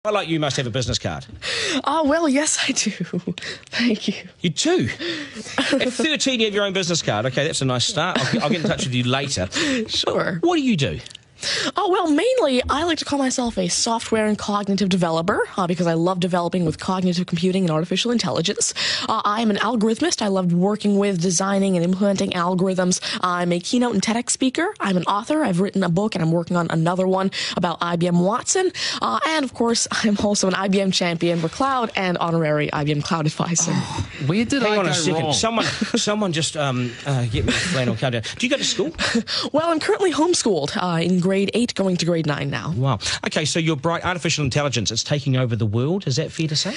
I like you must have a business card. Oh, well, yes, I do. Thank you. You do? At 13, you have your own business card. Okay, that's a nice start. I'll get in touch with you later. Sure. What do you do? Oh, well, mainly, I like to call myself a software and cognitive developer because I love developing with cognitive computing and artificial intelligence. I am an algorithmist. I love working with, designing, and implementing algorithms. I'm a keynote and TEDx speaker. I'm an author. I've written a book, and I'm working on another one about IBM Watson. And, of course, I'm also an IBM champion for cloud and honorary IBM cloud advisor. Oh, where did Hang I on go a second. wrong? Someone just get me the flannel countdown. Do you go to school? Well, I'm currently homeschooled in grade 8, going to grade 9 now. Wow. Okay, so you're bright. Artificial intelligence, it's taking over the world. Is that fair to say?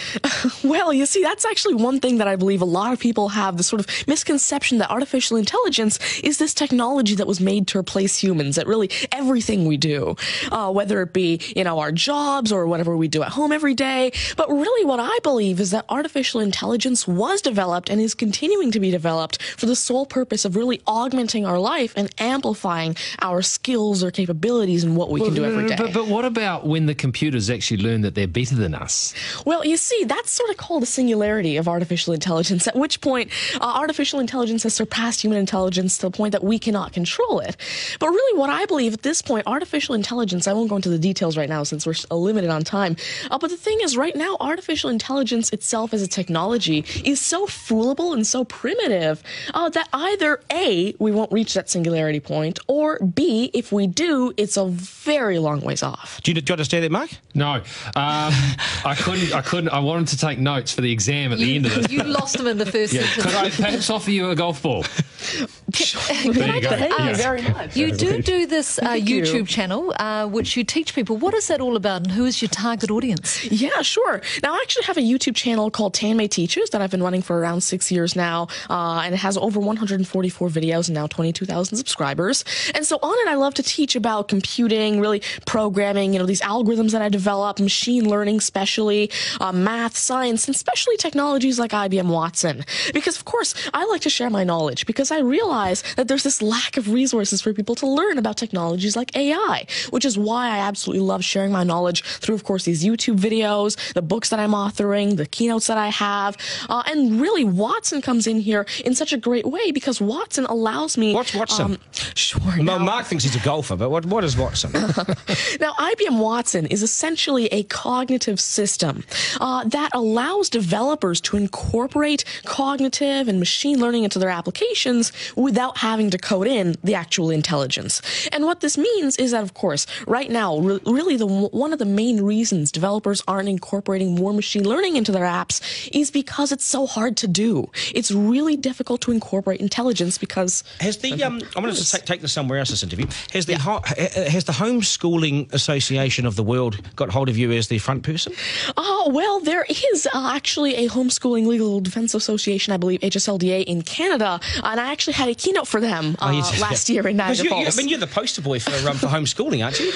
Well, you see, that's actually one thing that I believe a lot of people have, the sort of misconception that artificial intelligence is this technology that was made to replace humans at really everything we do, whether it be, our jobs or whatever we do at home every day. But really what I believe is that artificial intelligence was developed and is continuing to be developed for the sole purpose of really augmenting our life and amplifying our skills or capabilities and what we can do every day. But what about when the computers actually learn that they're better than us? Well, you see, that's sort of called a singularity of artificial intelligence, at which point artificial intelligence has surpassed human intelligence to the point that we cannot control it. But really what I believe at this point, artificial intelligence, I won't go into the details right now since we're limited on time, but the thing is right now, artificial intelligence itself as a technology is so foolable and so primitive that either A, we won't reach that singularity point, or B, if we do, it's a very long ways off. Do you understand that, Mark? No. I couldn't. I wanted to take notes for the exam at the end of this. You lost them in the first sentence. Could I perhaps offer you a golf ball? There you go. Thank you very much. You do this YouTube channel, which you teach people. What is that all about, and who is your target audience? Yeah, sure. Now, I actually have a YouTube channel called Tanmay Teaches that I've been running for around 6 years now, and it has over 144 videos and now 22,000 subscribers. And so on it, I love to teach about computing, really programming, these algorithms that I develop, machine learning especially, math, science, and especially technologies like IBM Watson. Because, of course, I like to share my knowledge because I realize that there's this lack of resources for people to learn about technologies like AI, which is why I absolutely love sharing my knowledge through, of course, these YouTube videos, the books that I'm authoring, the keynotes that I have, and really Watson comes in here in such a great way because Watson allows me... What's Watson? Sure. Mark thinks he's a golfer, but what is Watson? Now, IBM Watson is essentially a cognitive system that allows developers to incorporate cognitive and machine learning into their applications without having to code in the actual intelligence. And what this means is that, of course, right now, really one of the main reasons developers aren't incorporating more machine learning into their apps is because it's so hard to do. It's really difficult to incorporate intelligence because... Has the I'm going to take this somewhere else, this interview. Has the Homeschooling Association of the World got hold of you as the front person? Well, there is actually a Homeschooling Legal Defense Association, I believe, HSLDA in Canada, and I actually had a keynote for them last year in Niagara Falls. You're the poster boy for homeschooling, aren't you?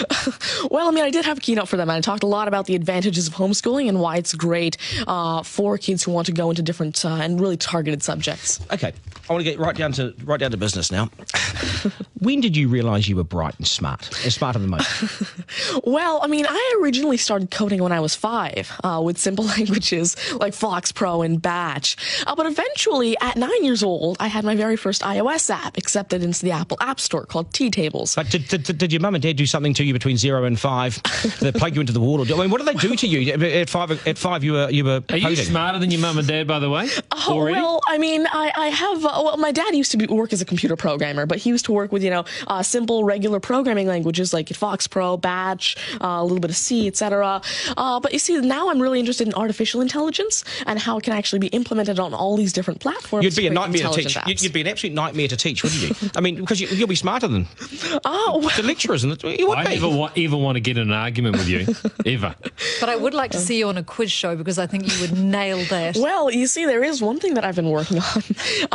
Well, I did have a keynote for them, and I talked a lot about the advantages of homeschooling and why it's great for kids who want to go into different and really targeted subjects. Okay, I want to get right down to business now. When did you realise you were bright and smarter than most? Well, I originally started coding when I was 5 with simple languages like Fox Pro and Batch. But eventually, at 9 years old, I had my very first iOS app accepted into the Apple App Store called T-Tables. But did your mum and dad do something to you between 0 and 5 that plug you into the wall? What did they do to you? At five, you were Are you smarter than your mum and dad, by the way? Already? Well, I have... my dad used to work as a computer programmer, but he used to work with, simple, regular programming languages like Fox Pro, Batch, a little bit of C, etc. But you see, now I'm really interested in artificial intelligence and how it can actually be implemented on all these different platforms. You'd be a nightmare to teach. You'd be an absolute nightmare to teach, wouldn't you? Because you'll be smarter than the lecturers. I never even want to get in an argument with you, ever. But I would like to see you on a quiz show because I think you would nail that. Well, you see, there is one thing that I've been working on,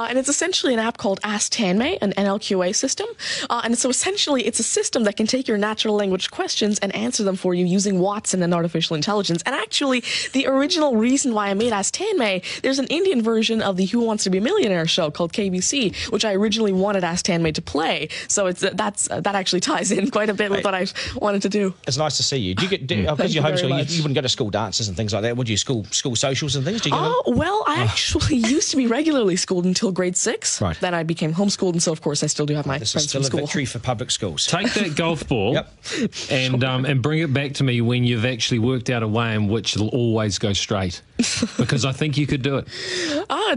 and it's essentially an app called Ask Tanmay, an NLQA system. And so essentially, it's a system system that can take your natural language questions and answer them for you using Watson and artificial intelligence. And actually, the original reason why I made Ask Tanmay, there's an Indian version of the Who Wants to Be a Millionaire show called KBC, which I originally wanted Ask Tanmay to play. So that actually ties in quite a bit with what I wanted to do. It's nice to see you. Do you get because you're homeschooling? You wouldn't go to school dances and things like that, would you? School socials and things. Do you go well, I actually used to be regularly schooled until grade 6. Right. Then I became homeschooled, and so of course I still do have my This friends is still from a school. victory for public schools. Take that golf ball Yep. and bring it back to me when you've actually worked out a way in which it'll always go straight. Because I think you could do it.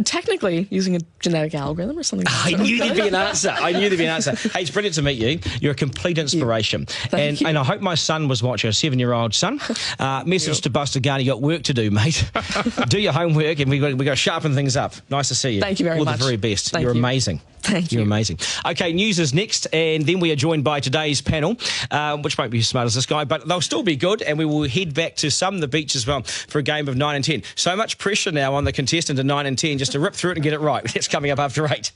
Technically, using a genetic algorithm or something. I knew there'd be an answer. Hey, it's brilliant to meet you. You're a complete inspiration. Thank you. And I hope my son was watching, a 7-year-old son. Message to Buster Garner, you got work to do, mate. Do your homework, and we got to sharpen things up. Nice to see you. Thank you very All much. the very best. Thank You're you. amazing. Thank you. You're amazing. Okay, news is next, and then we are joined by today's panel, which won't be as smart as this guy, but they'll still be good, and we will head back to the beach as well for a game of 9 and 10. So much pressure now on the contestant in 9 and 10 just to rip through it and get it right. That's coming up after 8.